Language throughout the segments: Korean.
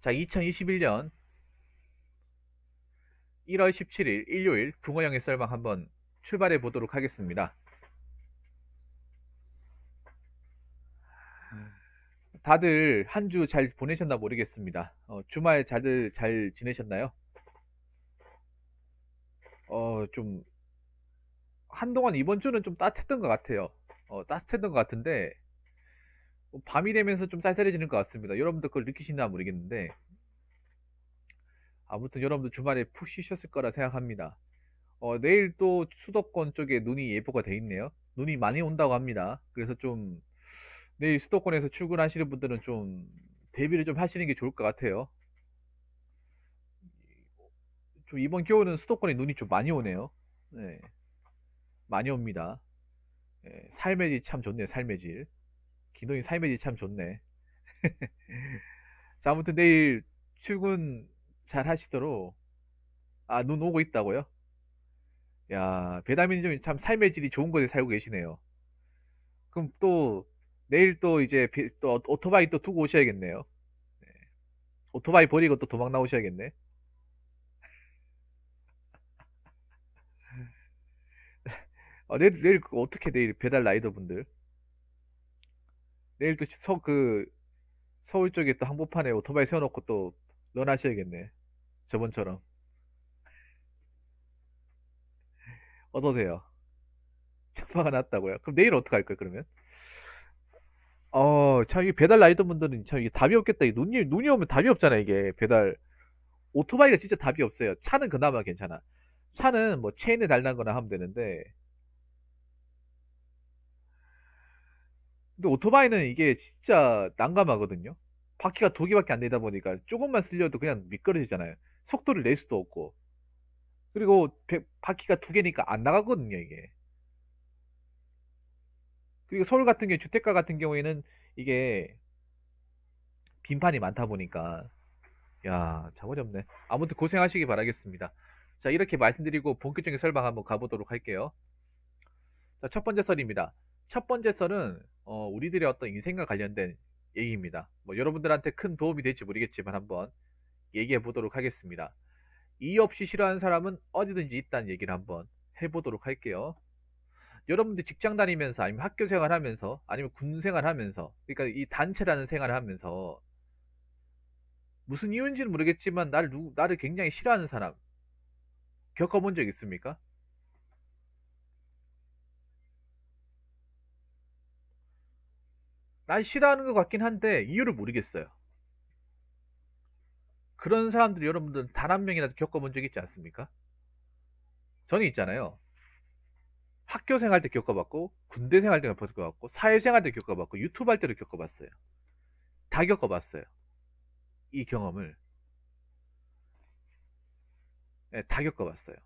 자, 2021년 1월 17일 일요일 붕어형의 썰방 한번 출발해 보도록 하겠습니다. 다들 한 주 잘 보내셨나 모르겠습니다. 주말 다들 잘 지내셨나요? 좀 한동안 이번 주는 좀 따뜻했던 것 같아요. 따뜻했던 것 같은데 밤이 되면서 좀 쌀쌀해지는 것 같습니다. 여러분들 그걸 느끼시나 모르겠는데 아무튼 여러분들 주말에 푹 쉬셨을 거라 생각합니다. 내일 또 수도권 쪽에 눈이 예보가 돼 있네요. 눈이 많이 온다고 합니다. 그래서 좀 내일 수도권에서 출근하시는 분들은 좀 대비를 좀 하시는 게 좋을 것 같아요. 좀 이번 겨울은 수도권에 눈이 좀 많이 오네요. 네, 많이 옵니다. 삶의 질 참 좋네요. 삶의 질. 기동이 삶의 질 참 좋네. 자, 아무튼 내일 출근 잘 하시도록. 아, 눈 오고 있다고요? 야, 배다민님이 참 삶의 질이 좋은 곳에 살고 계시네요. 그럼 또 내일 또 이제 또 오토바이 또 두고 오셔야겠네요. 오토바이 버리고 또 도망 나오셔야겠네. 내일 어떻게 내일 배달 라이더 분들 내일 또 서울 쪽에 또 한복판에 오토바이 세워놓고 또 런하셔야겠네. 저번처럼. 어서 오세요. 차파가 났다고요? 그럼 내일 어떡할 거예요, 그러면? 참, 이 배달 라이더 분들은 참, 이게 답이 없겠다. 이 눈이 오면 답이 없잖아, 이게. 오토바이가 진짜 답이 없어요. 차는 그나마 괜찮아. 차는 뭐 체인에 달란거나 하면 되는데, 근데 오토바이는 이게 진짜 난감하거든요. 바퀴가 두 개밖에 안 되다 보니까 조금만 쓸려도 그냥 미끄러지잖아요. 속도를 낼 수도 없고. 그리고 바퀴가 두 개니까 안 나가거든요, 이게. 그리고 서울 같은 경우, 주택가 같은 경우에는 이게 빈판이 많다 보니까, 야, 참 어렵네. 아무튼 고생하시기 바라겠습니다. 자, 이렇게 말씀드리고 본격적인 설명 한번 가보도록 할게요. 자, 첫 번째 썰입니다. 첫 번째 썰은, 우리들의 어떤 인생과 관련된 얘기입니다. 뭐, 여러분들한테 큰 도움이 될지 모르겠지만 한번 얘기해 보도록 하겠습니다. 이의 없이 싫어하는 사람은 어디든지 있다는 얘기를 한번 해보도록 할게요. 여러분들 직장 다니면서 아니면 학교 생활하면서 아니면 군 생활하면서 그러니까 이 단체라는 생활을 하면서 무슨 이유인지는 모르겠지만 나를 굉장히 싫어하는 사람 겪어본 적 있습니까? 날 싫어하는 것 같긴 한데 이유를 모르겠어요. 그런 사람들 여러분들 단 한 명이라도 겪어본 적 있지 않습니까? 저는 있잖아요. 학교 생활 때 겪어봤고 군대 생활 때 겪어봤고 사회생활 때 겪어봤고 유튜브 할 때도 겪어봤어요. 다 겪어봤어요. 이 경험을. 네, 다 겪어봤어요.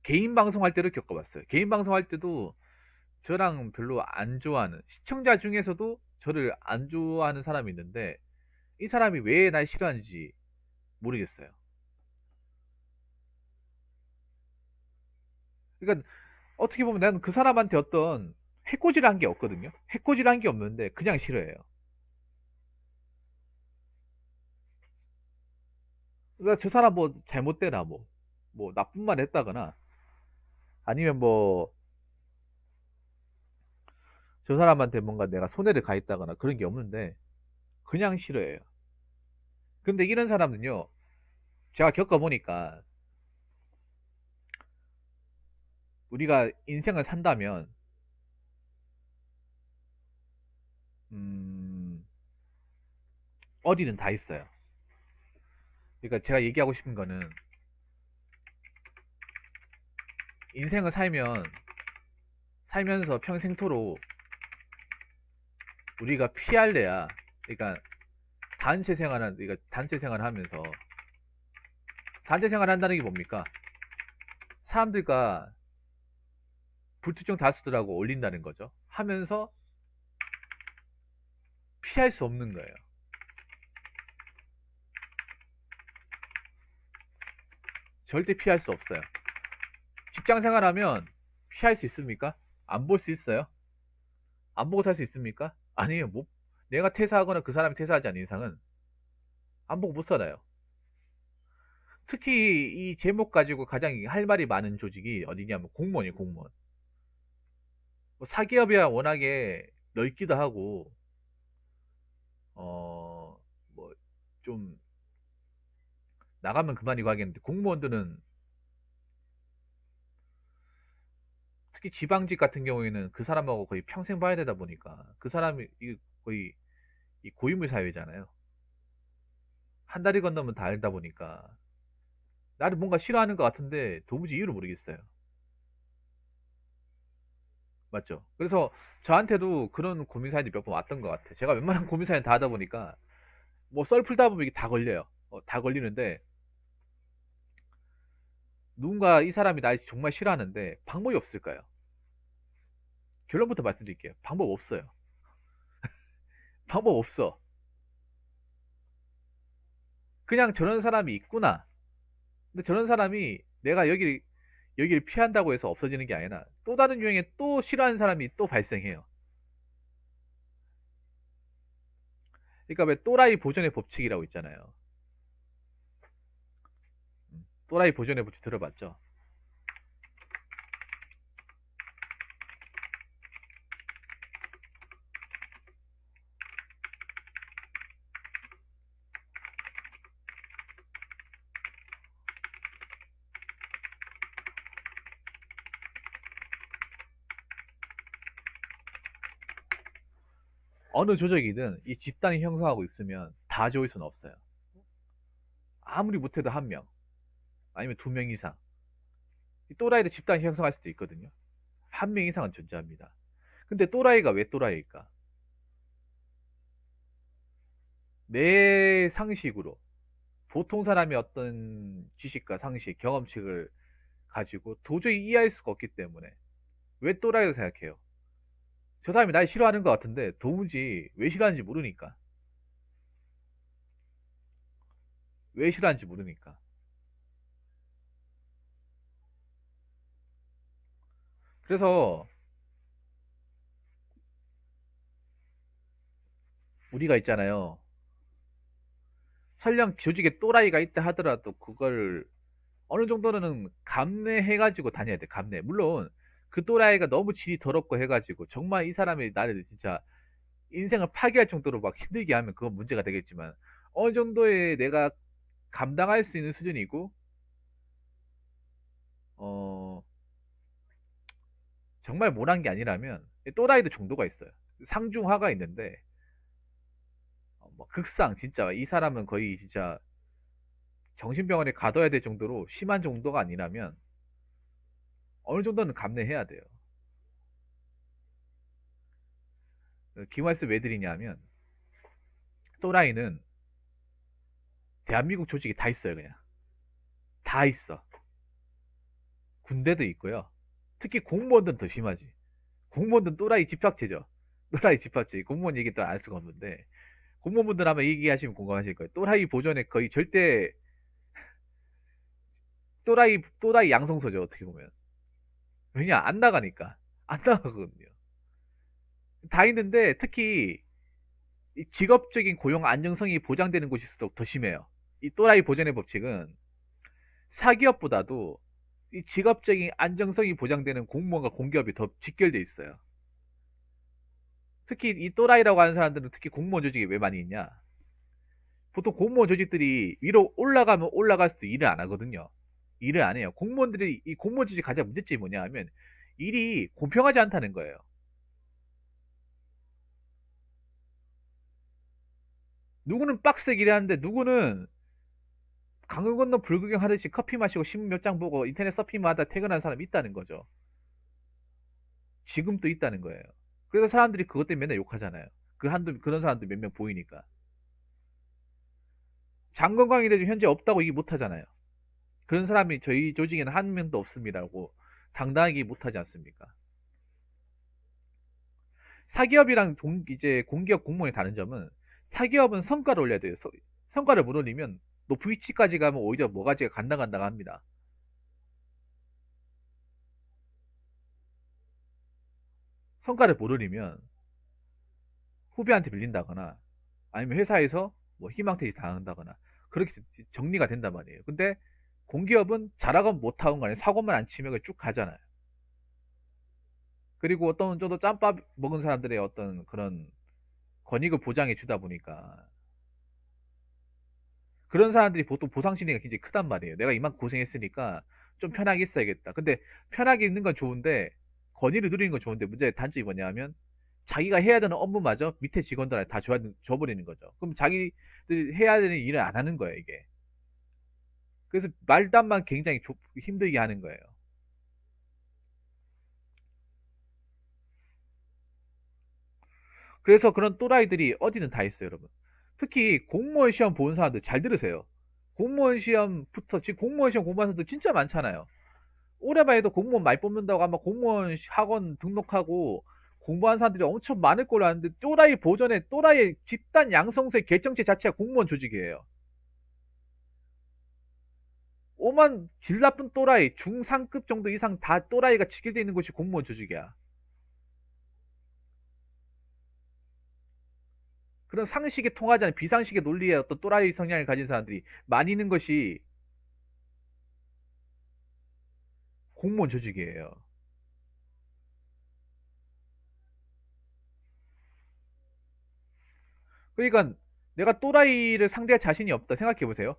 개인 방송할 때도 겪어봤어요. 개인 방송할 때도 저랑 별로 안 좋아하는 시청자 중에서도 저를 안 좋아하는 사람이 있는데 이 사람이 왜 날 싫어하는지 모르겠어요. 그러니까 어떻게 보면 나는 그 사람한테 어떤 해코지를 한 게 없거든요. 해코지를 한 게 없는데 그냥 싫어해요. 그러니까 저 사람 뭐 잘못되나 뭐 나쁜 말 했다거나 아니면 뭐 저 사람한테 뭔가 내가 손해를 가했다거나 그런 게 없는데 그냥 싫어해요. 근데 이런 사람은요, 제가 겪어보니까 우리가 인생을 산다면 음, 어디는 다 있어요. 그러니까 제가 얘기하고 싶은 거는 인생을 살면서 평생토록 우리가 피할래야, 그러니까 그러니까 단체 생활을 하면서 단체 생활 한다는 게 뭡니까? 사람들과 불특정 다수들하고 어울린다는 거죠. 하면서 피할 수 없는 거예요. 절대 피할 수 없어요. 직장 생활하면 피할 수 있습니까? 안 볼 수 있어요? 안 보고 살 수 있습니까? 아니에요. 못, 내가 퇴사하거나 그 사람이 퇴사하지 않는 이상은 안 보고 못 살아요. 특히 이 제목 가지고 가장 할 말이 많은 조직이 어디냐면 공무원이에요, 공무원. 뭐 사기업이야 워낙에 넓기도 하고, 뭐, 좀, 나가면 그만이고 하겠는데, 공무원들은, 특히 지방직 같은 경우에는 그 사람하고 거의 평생 봐야 되다 보니까, 그 사람이 거의 이 고인물 사회잖아요. 한 달이 건너면 다 알다 보니까, 나를 뭔가 싫어하는 것 같은데, 도무지 이유를 모르겠어요. 맞죠? 그래서 저한테도 그런 고민 사연이 몇 번 왔던 것 같아. 제가 웬만한 고민 사연 다 하다 보니까, 뭐 썰 풀다 보면 이게 다 걸려요. 다 걸리는데, 누군가 이 사람이 날 정말 싫어하는데 방법이 없을까요? 결론부터 말씀드릴게요. 방법 없어요. 방법 없어. 그냥 저런 사람이 있구나. 근데 저런 사람이 내가 여기를 피한다고 해서 없어지는 게 아니라 또 다른 유형의 또 싫어하는 사람이 또 발생해요. 그러니까 왜 또라이 보존의 법칙이라고 있잖아요. 또라이 보존의 법칙 들어봤죠? 어느 조직이든 이 집단이 형성하고 있으면 다 좋을 수는 없어요. 아무리 못해도 한 명, 아니면 두 명 이상. 이 또라이도 집단이 형성할 수도 있거든요. 한 명 이상은 존재합니다. 근데 또라이가 왜 또라이일까? 내 상식으로 보통 사람이 어떤 지식과 상식, 경험칙을 가지고 도저히 이해할 수가 없기 때문에 왜 또라이라고 생각해요? 저 사람이 날 싫어하는 것 같은데 도무지 왜 싫어하는지 모르니까. 왜 싫어하는지 모르니까. 그래서 우리가 있잖아요. 설령 조직에 또라이가 있다 하더라도 그걸 어느 정도는 감내해가지고 다녀야 돼. 감내. 물론 그 또라이가 너무 질이 더럽고 해가지고 정말 이 사람이 나를 진짜 인생을 파괴할 정도로 막 힘들게 하면 그건 문제가 되겠지만 어느 정도의 내가 감당할 수 있는 수준이고 어 정말 모난 게 아니라면 또라이도 정도가 있어요. 상중하가 있는데 뭐 극상 진짜 이 사람은 거의 진짜 정신병원에 가둬야 될 정도로 심한 정도가 아니라면 어느 정도는 감내해야 돼요. 기말씀 왜 드리냐면 또라이는 대한민국 조직이 다 있어요. 그냥 다 있어. 군대도 있고요. 특히 공무원들은 더 심하지. 공무원들은 또라이 집합체죠. 또라이 집합체. 공무원 얘기 또 알 수가 없는데 공무원분들 아마 얘기하시면 공감하실 거예요. 또라이 보존에 거의 절대 또라이 양성소죠. 어떻게 보면. 왜냐 안 나가니까 안 나가거든요. 다 있는데 특히 이 직업적인 고용 안정성이 보장되는 곳일수록 더 심해요. 이 또라이 보존의 법칙은 사기업보다도 이 직업적인 안정성이 보장되는 공무원과 공기업이 더 직결돼 있어요. 특히 이 또라이라고 하는 사람들은 특히 공무원 조직이 왜 많이 있냐? 보통 공무원 조직들이 위로 올라가면 올라갈수록 일을 안 하거든요. 일을 안 해요. 공무원들이 이 공무원 조직 가장 문제점이 뭐냐 하면 일이 공평하지 않다는 거예요. 누구는 빡세게 일하는데 누구는 강을 건너 불구경 하듯이 커피 마시고 신문 몇 장 보고 인터넷 서핑만 하다 퇴근한 사람이 있다는 거죠. 지금도 있다는 거예요. 그래서 사람들이 그것 때문에 맨날 욕하잖아요. 그런 사람들 몇 명 보이니까. 장건강이 지금 현재 없다고 얘기 못 하잖아요. 그런 사람이 저희 조직에는 한 명도 없습니다라고 당당하게 못 하지 않습니까? 사기업이랑 이제 공기업 공무원의 다른 점은 사기업은 성과를 올려야 돼요. 성과를 못 올리면 높은 위치까지 가면 오히려 뭐가지가 간당간당 합니다. 성과를 못 올리면 후배한테 빌린다거나 아니면 회사에서 뭐 희망퇴직 당한다거나 그렇게 정리가 된단 말이에요. 근데 공기업은 잘하건 못하건 간에 사고만 안 치면 쭉 가잖아요. 그리고 어떤 좀 더 짬밥 먹은 사람들의 어떤 그런 권익을 보장해 주다 보니까 그런 사람들이 보통 보상 심리가 굉장히 크단 말이에요. 내가 이만큼 고생했으니까 좀 편하게 있어야겠다. 근데 편하게 있는 건 좋은데 권위를 누리는 건 좋은데 문제의 단점이 뭐냐면 자기가 해야 되는 업무마저 밑에 직원들한테 다 줘버리는 거죠. 그럼 자기들이 해야 되는 일을 안 하는 거예요, 이게. 그래서 말단만 굉장히 힘들게 하는 거예요. 그래서 그런 또라이들이 어디는 다 있어요, 여러분. 특히 공무원 시험 보는 사람들 잘 들으세요. 공무원 시험부터 지금 공무원 시험 공부하는 사람들 진짜 많잖아요. 올해만 해도 공무원 많이 뽑는다고 아마 공무원 학원 등록하고 공부한 사람들이 엄청 많을 걸로 아는데 또라이 보전에 또라이 집단 양성세 결정체 자체가 공무원 조직이에요. 오만 질 나쁜 또라이 중상급 정도 이상 다 또라이가 직결되어 있는 곳이 공무원 조직이야. 그런 상식에 통하지 않은 비상식의 논리의 어떤 또라이 성향을 가진 사람들이 많이 있는 것이 공무원 조직이에요. 그러니까 내가 또라이를 상대할 자신이 없다 생각해 보세요.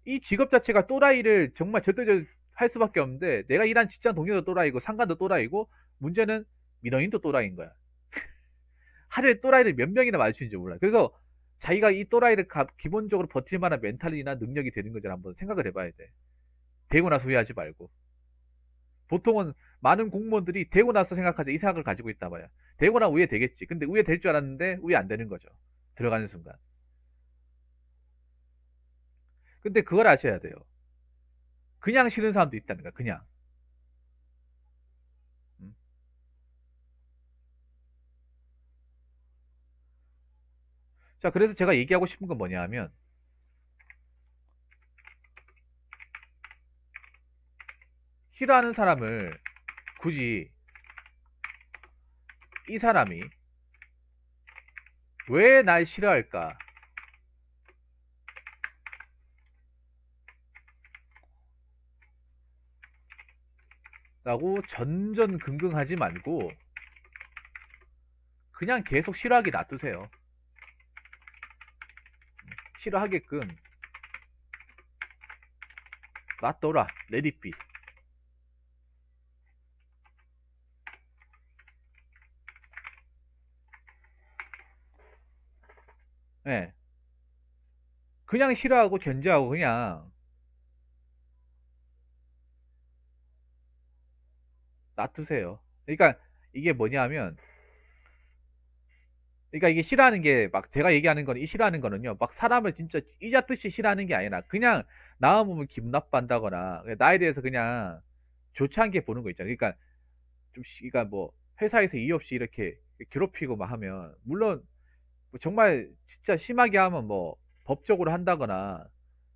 이 직업 자체가 또라이를 정말 절대적으로 할 수밖에 없는데 내가 일한 직장 동료도 또라이고 상관도 또라이고 문제는 민원인도 또라이인 거야. 하루에 또라이를 몇 명이나 마주치는지 몰라. 그래서 자기가 이 또라이를 기본적으로 버틸 만한 멘탈이나 능력이 되는 건지 한번 생각을 해봐야 돼. 되고 나서 후회하지 말고. 보통은 많은 공무원들이 되고 나서 생각하자 이 생각을 가지고 있단 말이야. 되고 나면 우회 되겠지. 근데 우회 될 줄 알았는데 우회 안 되는 거죠. 들어가는 순간. 근데 그걸 아셔야 돼요. 그냥 싫은 사람도 있다는 거야. 그냥. 음. 자, 그래서 제가 얘기하고 싶은 건 뭐냐 하면 싫어하는 사람을 굳이 이 사람이 왜 날 싫어할까? 라고 전전긍긍하지 말고 그냥 계속 싫어하게 놔두세요. 싫어하게끔 놔둬라. 레디비. 예. 그냥 싫어하고 견제하고 그냥 놔두세요. 그러니까 이게 뭐냐면 그러니까 이게 싫어하는 게 막 제가 얘기하는 건 이 싫어하는 거는요. 막 사람을 진짜 이자듯이 싫어하는 게 아니라 그냥 나만 보면 기분 나빠한다거나 나에 대해서 그냥 좋지 않게 보는 거 있잖아요. 그러니까 그러니까 뭐 회사에서 이유 없이 이렇게 괴롭히고 막 하면 물론 뭐 정말 진짜 심하게 하면 뭐 법적으로 한다거나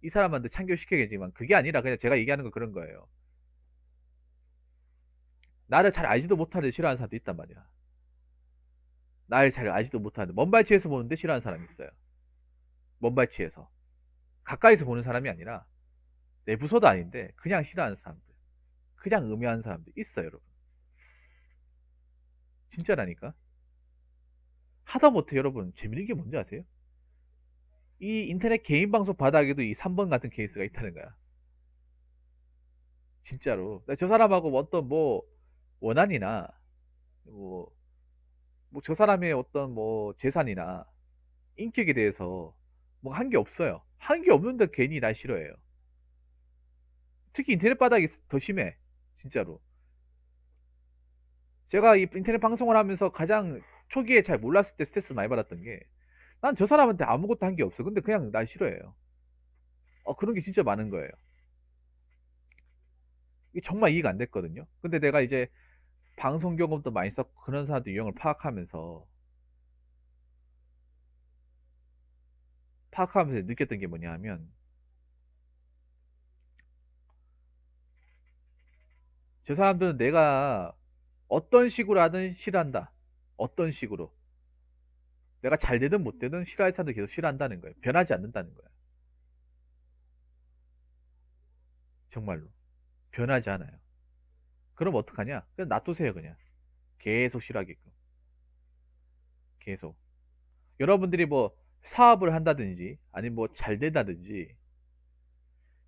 이 사람한테 참교시켜야겠지만 그게 아니라 그냥 제가 얘기하는 건 그런 거예요. 나를 잘 알지도 못하는데 싫어하는 사람도 있단 말이야. 나를 잘 알지도 못하는데 먼발치에서 보는데 싫어하는 사람이 있어요. 먼발치에서 가까이서 보는 사람이 아니라 내 부서도 아닌데 그냥 싫어하는 사람들, 그냥 음해하는 사람들 있어요, 여러분. 진짜라니까. 하다못해 여러분 재밌는 게 뭔지 아세요? 이 인터넷 개인 방송 바닥에도 이 3번 같은 케이스가 있다는 거야. 진짜로. 저 사람하고 어떤 뭐 원한이나 뭐, 뭐 저 사람의 어떤 뭐 재산이나 인격에 대해서 뭐 한 게 없어요. 한 게 없는데 괜히 날 싫어해요. 특히 인터넷 바닥이 더 심해. 진짜로. 제가 이 인터넷 방송을 하면서 가장 초기에 잘 몰랐을 때 스트레스 많이 받았던 게 난 저 사람한테 아무것도 한 게 없어. 근데 그냥 날 싫어해요. 그런 게 진짜 많은 거예요. 이게 정말 이해가 안 됐거든요. 근데 내가 이제 방송 경험도 많이 썼고 그런 사람들 유형을 파악하면서 느꼈던 게 뭐냐 하면 저 사람들은 내가 어떤 식으로 하든 싫어한다. 어떤 식으로. 내가 잘 되든 못 되든 싫어할 사람도 계속 싫어한다는 거예요. 변하지 않는다는 거예요. 정말로. 변하지 않아요. 그럼 어떡하냐? 그냥 놔두세요, 그냥. 계속 싫어하게끔. 계속. 여러분들이 뭐 사업을 한다든지, 아니면 뭐 잘 된다든지,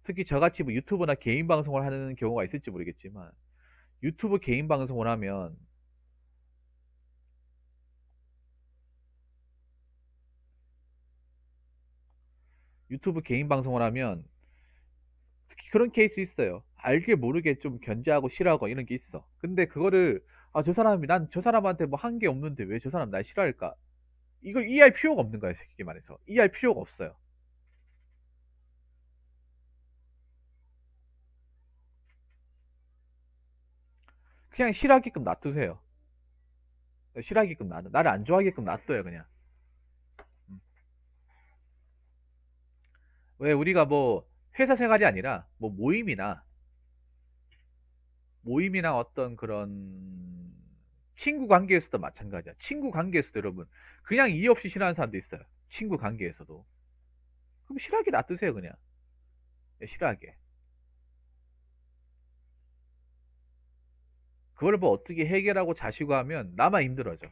특히 저같이 뭐 유튜브나 개인 방송을 하는 경우가 있을지 모르겠지만, 유튜브 개인 방송을 하면, 유튜브 개인 방송을 하면, 특히 그런 케이스 있어요. 알게 모르게 좀 견제하고 싫어하고 이런 게 있어. 근데 그거를, 아, 저 사람이, 난 저 사람한테 뭐 한 게 없는데 왜 저 사람 날 싫어할까? 이걸 이해할 필요가 없는 거예요, 솔직히 말해서. 이해할 필요가 없어요. 그냥 싫어하게끔 놔두세요. 싫어하게끔 놔둬. 나를 안 좋아하게끔 놔둬요, 그냥. 음. 왜 우리가 뭐 회사 생활이 아니라 뭐 모임이나 어떤 그런 친구 관계에서도 마찬가지야. 친구 관계에서도 여러분 그냥 이해 없이 싫어하는 사람도 있어요. 친구 관계에서도. 그럼 싫어하게 놔두세요, 그냥. 싫어하게. 그걸 뭐 어떻게 해결하고 자시고 하면 나만 힘들어져.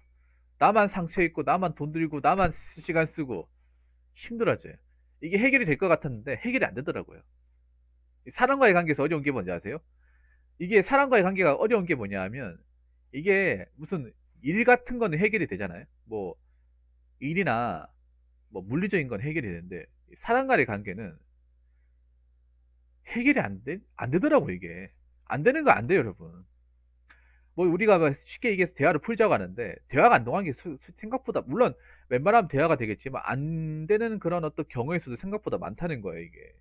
나만 상처 있고 나만 돈 들고 나만 시간 쓰고 힘들어져요. 이게 해결이 될 것 같았는데 해결이 안 되더라고요. 사람과의 관계에서 어려운 게 뭔지 아세요? 이게 사람과의 관계가 어려운 게 뭐냐 하면 이게 무슨 일 같은 거는 해결이 되잖아요. 뭐 일이나 뭐 물리적인 건 해결이 되는데 사람과의 관계는 해결이 안 되더라고 이게. 안 되는 거 안 돼요, 여러분. 뭐 우리가 뭐 쉽게 얘기해서 대화를 풀자고 하는데 대화가 안 통한 게 생각보다 물론 웬만하면 대화가 되겠지만 안 되는 그런 어떤 경우의 수도 생각보다 많다는 거예요, 이게.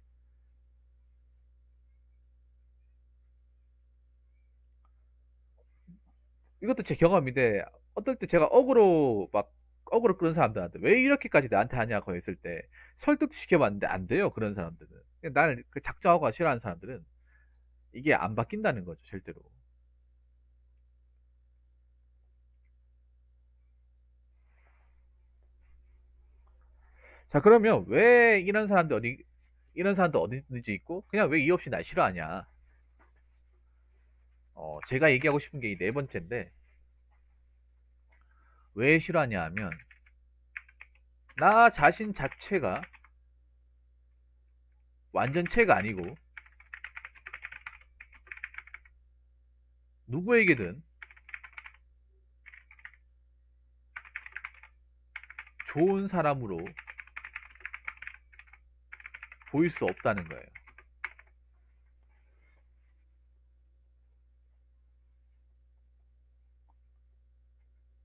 이것도 제 경험인데 어떨 때 제가 억으로 끄는 사람들한테 왜 이렇게까지 나한테 하냐고 했을 때 설득도 시켜봤는데 안 돼요, 그런 사람들은. 그냥 나를 그 작정하고 싫어하는 사람들은 이게 안 바뀐다는 거죠, 절대로. 자, 그러면 왜 이런 사람도 어디든지 있고 그냥 왜 이유 없이 날 싫어하냐? 제가 얘기하고 싶은 게 이 네 번째인데 왜 싫어하냐 하면 나 자신 자체가 완전체가 아니고 누구에게든 좋은 사람으로 보일 수 없다는 거예요.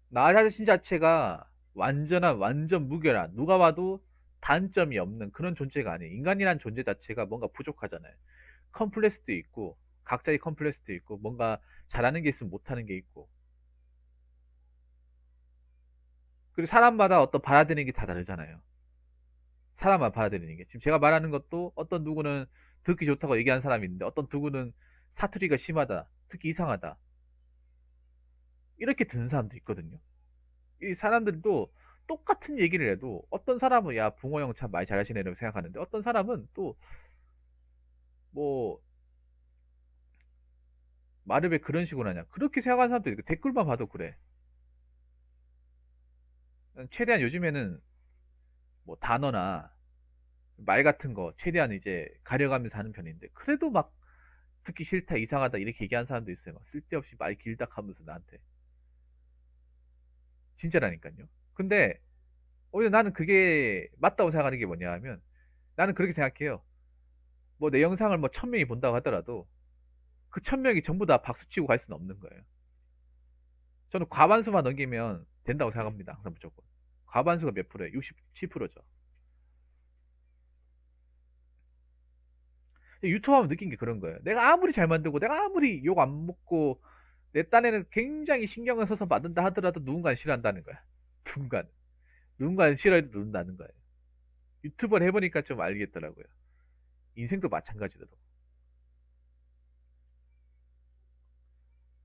나 자신 자체가 완전 무결한, 누가 봐도 단점이 없는 그런 존재가 아니에요. 인간이란 존재 자체가 뭔가 부족하잖아요. 컴플렉스도 있고, 각자의 컴플렉스도 있고, 뭔가 잘하는 게 있으면 못하는 게 있고. 그리고 사람마다 어떤 받아들이는 게 다 다르잖아요. 사람만 받아들이는 게. 지금 제가 말하는 것도 어떤 누구는 듣기 좋다고 얘기하는 사람이 있는데, 어떤 누구는 사투리가 심하다, 특히 이상하다. 이렇게 듣는 사람도 있거든요. 이 사람들도 똑같은 얘기를 해도 어떤 사람은 야 붕어 형 참 말 잘하시네라고 생각하는데 어떤 사람은 또 뭐 말을 왜 그런 식으로 하냐 그렇게 생각하는 사람도 있고 댓글만 봐도 그래. 최대한 요즘에는 뭐 단어나 말 같은 거 최대한 이제 가려가면서 하는 편인데 그래도 막 듣기 싫다 이상하다 이렇게 얘기하는 사람도 있어요. 막 쓸데없이 말 길다 하면서 나한테 진짜라니까요. 근데 오히려 나는 그게 맞다고 생각하는 게 뭐냐 하면 나는 그렇게 생각해요. 뭐 내 영상을 뭐 1000명이 본다고 하더라도 그 1000명이 전부 다 박수 치고 갈 수는 없는 거예요. 저는 과반수만 넘기면 된다고 생각합니다. 항상 무조건. 과반수가 몇 프로예요? 67%죠. 유튜브 하면 느낀 게 그런 거예요. 내가 아무리 잘 만들고, 내가 아무리 욕 안 먹고, 내 딴에는 굉장히 신경을 써서 만든다 하더라도 누군가는 싫어한다는 거야. 누군가는. 누군가는 싫어해도 누른다는 거예요. 유튜버를 해보니까 좀 알겠더라고요. 인생도 마찬가지더라고.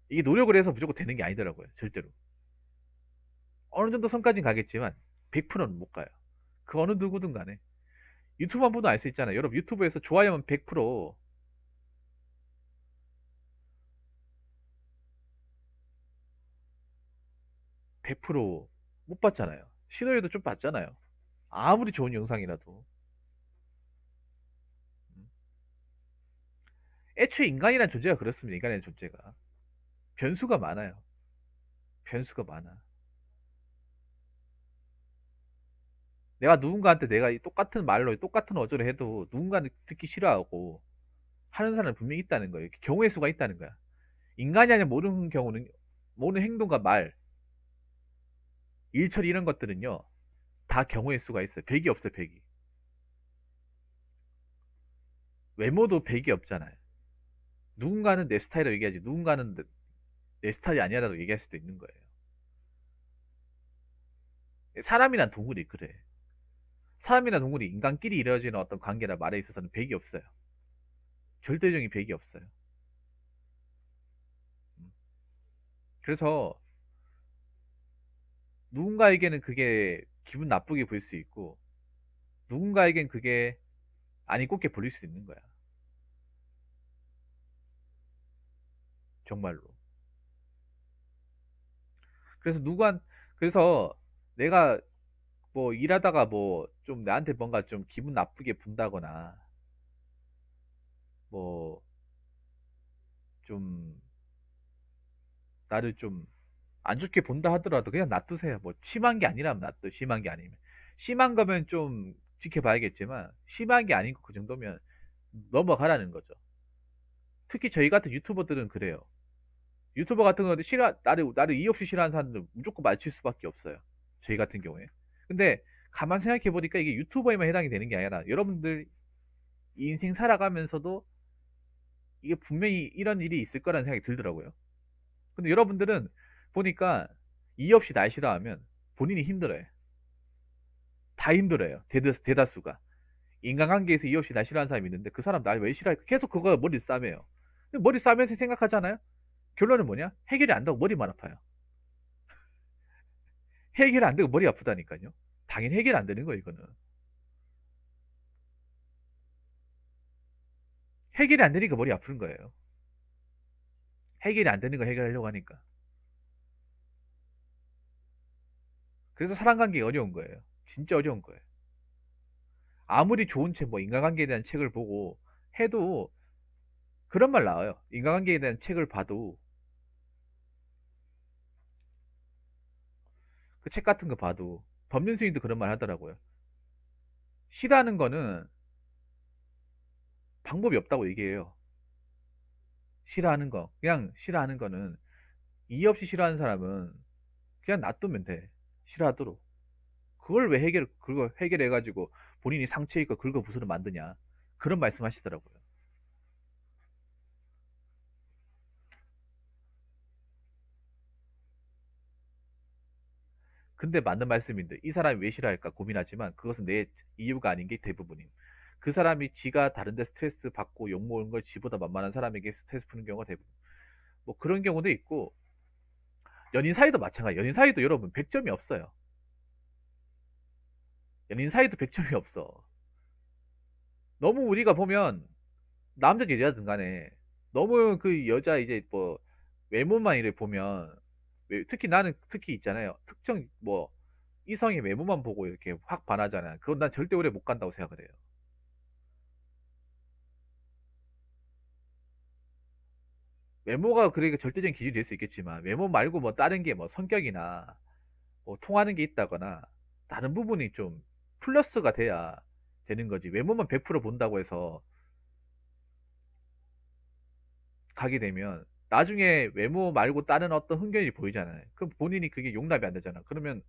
이게 노력을 해서 무조건 되는 게 아니더라고요. 절대로. 어느 정도 선까지는 가겠지만, 100%는 못 가요. 그 어느 누구든 간에. 유튜브만 보도 알 수 있잖아요. 여러분 유튜브에서 좋아요만 100%못 받잖아요. 신호에도 좀 받잖아요. 아무리 좋은 영상이라도. 애초에 인간이란 존재가 그렇습니다. 인간이란 존재가. 변수가 많아요. 변수가 많아. 내가 누군가한테 내가 이 똑같은 말로 똑같은 어조를 해도 누군가는 듣기 싫어하고 하는 사람은 분명히 있다는 거예요. 경우의 수가 있다는 거야. 인간이 아니라 모르는 경우는 모르는 행동과 말, 일처리 이런 것들은요. 다 경우의 수가 있어요. 100이 없어요. 100이. 외모도 100이 없잖아요. 누군가는 내 스타일이라고 얘기하지 누군가는 내 스타일이 아니라고 얘기할 수도 있는 거예요. 사람이란 동물이 그래. 사람이나 동물이 인간끼리 이루어지는 어떤 관계나 말에 있어서는 100이 없어요. 절대적인 100이 없어요. 그래서 누군가에게는 그게 기분 나쁘게 보일 수 있고 누군가에겐 그게 아니 꼽게 보일 수 있는 거야. 정말로. 그래서 그래서 내가 뭐 일하다가 뭐 좀 나한테 뭔가 좀 기분 나쁘게 분다거나 뭐 좀 나를 좀 안 좋게 본다 하더라도 그냥 놔두세요. 뭐 심한 게 아니라면 놔둬. 심한 게 아니면. 심한 거면 좀 지켜봐야겠지만 심한 게 아닌 그 정도면 넘어가라는 거죠. 특히 저희 같은 유튜버들은 그래요. 유튜버 같은 경우는 나를 이유 없이 싫어하는 사람들은 무조건 맞출 수밖에 없어요. 저희 같은 경우에. 근데 가만 생각해 보니까 이게 유튜버에만 해당이 되는 게 아니라 여러분들 인생 살아가면서도 이게 분명히 이런 일이 있을 거라는 생각이 들더라고요. 근데 여러분들은 보니까 이유 없이 날 싫어하면 본인이 힘들어요. 다 힘들어요. 대다수가. 인간관계에서 이유 없이 날 싫어하는 사람이 있는데 그 사람 날 왜 싫어할까? 계속 그거 머리 싸매요. 머리 싸면서 생각하잖아요. 결론은 뭐냐? 해결이 안 되고 머리만 아파요. 해결이 안 되고 머리 아프다니까요. 당연히 해결이 안 되는 거예요, 이거는. 해결이 안 되니까 머리 아프는 거예요. 해결이 안 되는 거 해결하려고 하니까. 그래서 사람 관계가 어려운 거예요. 진짜 어려운 거예요. 아무리 좋은 책, 뭐 인간관계에 대한 책을 보고 해도 그런 말 나와요. 인간관계에 대한 책을 봐도 그 책 같은 거 봐도 법륜 스님도 그런 말 하더라고요. 싫어하는 거는 방법이 없다고 얘기해요. 싫어하는 거. 그냥 싫어하는 거는 이유 없이 싫어하는 사람은 그냥 놔두면 돼. 싫어하도록. 그걸 해결해가지고 본인이 상처 있고 긁어부스러 만드냐. 그런 말씀 하시더라고요. 근데 맞는 말씀인데 이 사람이 왜 싫어할까 고민하지만 그것은 내 이유가 아닌 게 대부분임. 그 사람이 지가 다른데 스트레스 받고 욕먹은 걸 지보다 만만한 사람에게 스트레스 푸는 경우가 대부분. 뭐 그런 경우도 있고 연인 사이도 마찬가지. 연인 사이도 여러분 100점이 없어요. 연인 사이도 100점이 없어. 너무 우리가 보면 남자든 여자든 간에 너무 그 여자 이제 뭐 외모만 이래 보면 특히 나는 특히 있잖아요. 특정 뭐 이성의 외모만 보고 이렇게 확 반하잖아요. 그건 난 절대 오래 못 간다고 생각을 해요. 외모가 그러니까 절대적인 기준이 될 수 있겠지만 외모 말고 뭐 다른 게 뭐 성격이나 뭐 통하는 게 있다거나 다른 부분이 좀 플러스가 돼야 되는 거지. 외모만 100% 본다고 해서 가게 되면 나중에 외모 말고 다른 어떤 흥견이 보이잖아요. 그럼 본인이 그게 용납이 안 되잖아. 그러면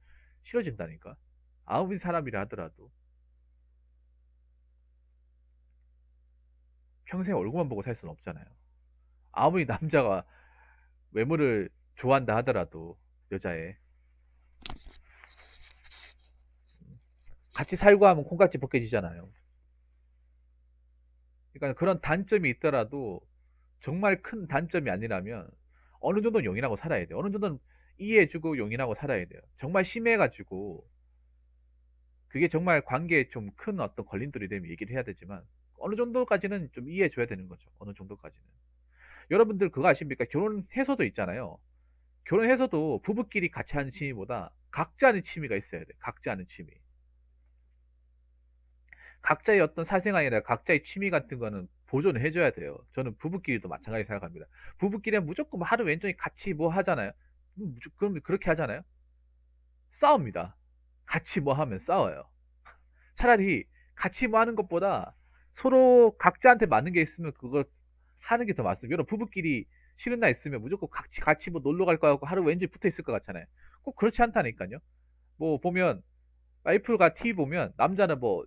싫어진다니까. 아무리 사람이라 하더라도 평생 얼굴만 보고 살 수는 없잖아요. 아무리 남자가 외모를 좋아한다 하더라도 여자애 같이 살고 하면 콩깍지 벗겨지잖아요. 그러니까 그런 단점이 있더라도 정말 큰 단점이 아니라면 어느 정도는 용인하고 살아야 돼요. 어느 정도는 이해해주고 용인하고 살아야 돼요. 정말 심해가지고 그게 정말 관계에 좀 큰 어떤 걸림돌이 되면 얘기를 해야 되지만 어느 정도까지는 좀 이해해 줘야 되는 거죠. 어느 정도까지는. 여러분들 그거 아십니까? 결혼해서도 있잖아요. 결혼해서도 부부끼리 같이 하는 취미보다 각자 하는 취미가 있어야 돼. 각자 하는 취미. 각자의 어떤 사생활이나 각자의 취미 같은 거는 보존을 해줘야 돼요. 저는 부부끼리도 마찬가지 생각합니다. 부부끼리는 무조건 뭐 하루 왼쪽에 같이 뭐 하잖아요. 그럼 그렇게 하잖아요. 싸웁니다. 같이 뭐 하면 싸워요. 차라리 같이 뭐 하는 것보다 서로 각자한테 맞는 게 있으면 그거 하는 게 더 맞습니다. 여러분 부부끼리 싫은 날 있으면 무조건 같이 뭐 놀러 갈 거 같고 하루 왠지 붙어 있을 것 같잖아요. 꼭 그렇지 않다니까요. 뭐 보면 와이프가 TV 보면 남자는 뭐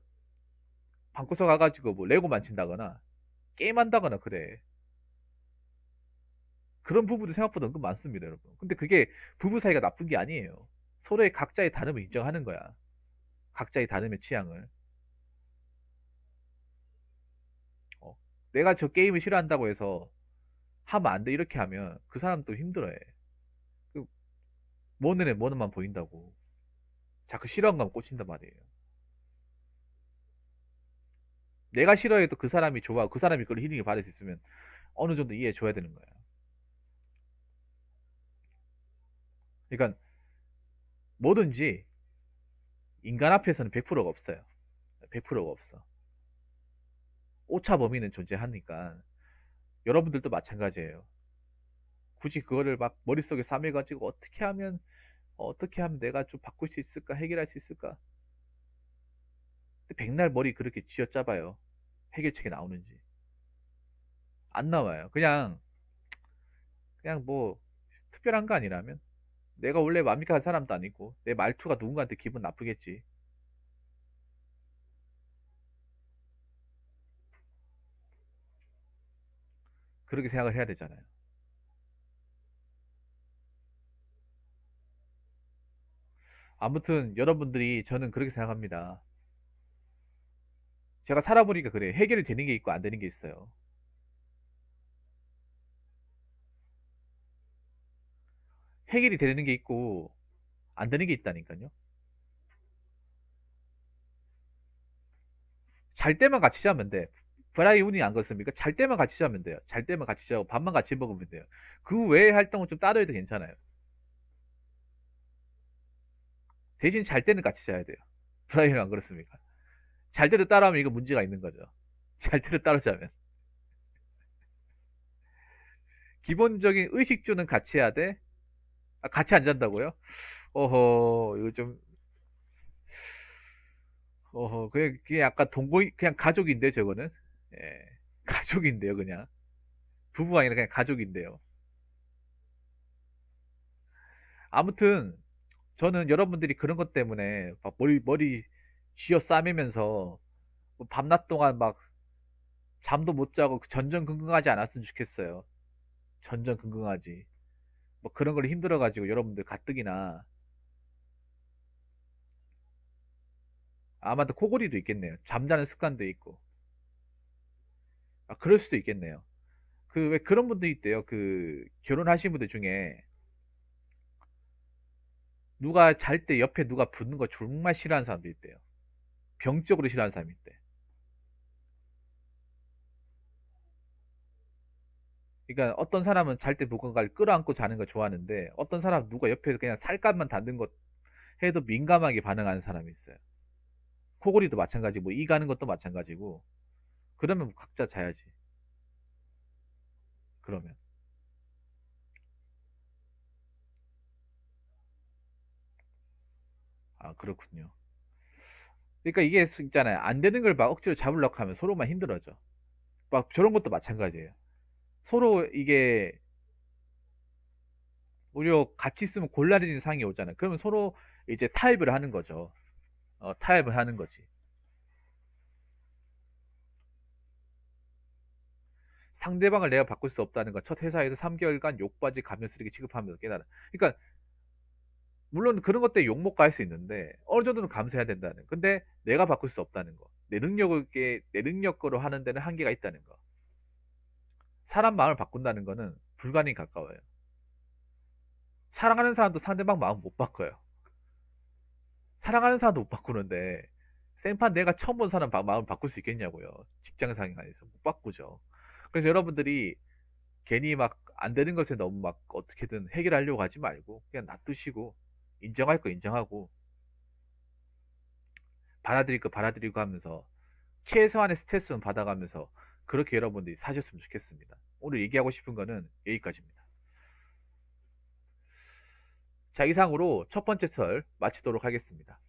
방구석 가가지고 뭐 레고 만진다거나 게임한다거나 그래. 그런 부부도 생각보다 은근 많습니다, 여러분. 근데 그게 부부 사이가 나쁜 게 아니에요. 서로의 각자의 다름을 인정하는 거야. 각자의 다름의 취향을. 어, 내가 저 게임을 싫어한다고 해서 하면 안 돼. 이렇게 하면 그 사람도 힘들어해. 그, 뭐 눈에 뭐 눈만 보인다고. 자꾸 싫어한 거면 꽂힌단 말이에요. 내가 싫어해도 그 사람이 좋아. 그 사람이 그걸 힐링을 받을 수 있으면 어느 정도 이해해 줘야 되는 거야. 그러니까 뭐든지 인간 앞에서는 100%가 없어요. 100%가 없어. 오차 범위는 존재하니까 여러분들도 마찬가지예요. 굳이 그거를 막 머릿속에 싸매가지고 어떻게 하면 내가 좀 바꿀 수 있을까? 해결할 수 있을까? 근데 백날 머리 그렇게 쥐어짜봐요. 해결책이 나오는지. 안 나와요. 그냥 뭐 특별한 거 아니라면 내가 원래 완벽한 사람도 아니고 내 말투가 누군가한테 기분 나쁘겠지. 그렇게 생각을 해야 되잖아요. 아무튼 여러분들이 저는 그렇게 생각합니다. 제가 살아보니까 그래. 해결이 되는 게 있고 안 되는 게 있어요. 해결이 되는 게 있고 안 되는 게 있다니까요. 잘 때만 같이 자면 돼. 브라이 운이 안 그렇습니까? 잘 때만 같이 자면 돼요. 잘 때만 같이 자고 밥만 같이 먹으면 돼요. 그 외의 활동은 좀 따로 해도 괜찮아요. 대신 잘 때는 같이 자야 돼요. 브라이는 안 그렇습니까? 잘 때를 따라하면 이거 문제가 있는 거죠. 잘 때를 따로 자면. 기본적인 의식주는 같이 해야 돼. 아, 같이 안 잔다고요? 어허, 이거 좀, 그냥 약간 그냥 가족인데, 저거는. 예, 가족인데요, 그냥. 부부가 아니라 그냥 가족인데요. 아무튼, 저는 여러분들이 그런 것 때문에 막 머리 쥐어 싸매면서 뭐 밤낮 동안 막 잠도 못 자고 전전긍긍하지 않았으면 좋겠어요. 전전긍긍하지. 뭐 그런 걸 힘들어가지고 여러분들 가뜩이나 아마도 코골이도 있겠네요. 잠자는 습관도 있고. 아, 그럴 수도 있겠네요. 그 왜 그런 분도 있대요. 그 결혼하신 분들 중에 누가 잘 때 옆에 누가 붙는 거 정말 싫어하는 사람도 있대요. 병적으로 싫어하는 사람이 있대. 그러니까 어떤 사람은 잘 때 누군가를 끌어안고 자는 거 좋아하는데 어떤 사람은 누가 옆에서 그냥 살갗만 닿는 것 해도 민감하게 반응하는 사람이 있어요. 코골이도 마찬가지고 이 가는 것도 마찬가지고 그러면 뭐 각자 자야지. 그러면 아 그렇군요. 그러니까 이게 있잖아요. 안 되는 걸 막 억지로 잡으려고 하면 서로만 힘들어져. 막 저런 것도 마찬가지예요. 서로 이게 오히려 같이 있으면 곤란해지는 상황이 오잖아요. 그러면 서로 이제 타협을 하는 거죠. 타협을 하는 거지. 상대방을 내가 바꿀 수 없다는 건 첫 회사에서 3개월간 욕받이 가면 쓰레기 취급하면서 깨달아. 그러니까 물론 그런 것 때문에 욕먹고 할 수 있는데 어느 정도는 감수해야 된다는. 근데 내가 바꿀 수 없다는 거. 내 능력으로 하는 데는 한계가 있다는 거. 사람 마음을 바꾼다는 거는 불가능에 가까워요. 사랑하는 사람도 상대방 마음 못 바꿔요. 사랑하는 사람도 못 바꾸는데 생판 내가 처음 본 사람 마음 바꿀 수 있겠냐고요. 직장 상황에서 못 바꾸죠. 그래서 여러분들이 괜히 막 안 되는 것에 너무 막 어떻게든 해결하려고 하지 말고 그냥 놔두시고 인정할 거 인정하고 받아들일 거 받아들이고 하면서 최소한의 스트레스는 받아가면서 그렇게 여러분들이 사셨으면 좋겠습니다. 오늘 얘기하고 싶은 거는 여기까지입니다. 자, 이상으로 첫 번째 설 마치도록 하겠습니다.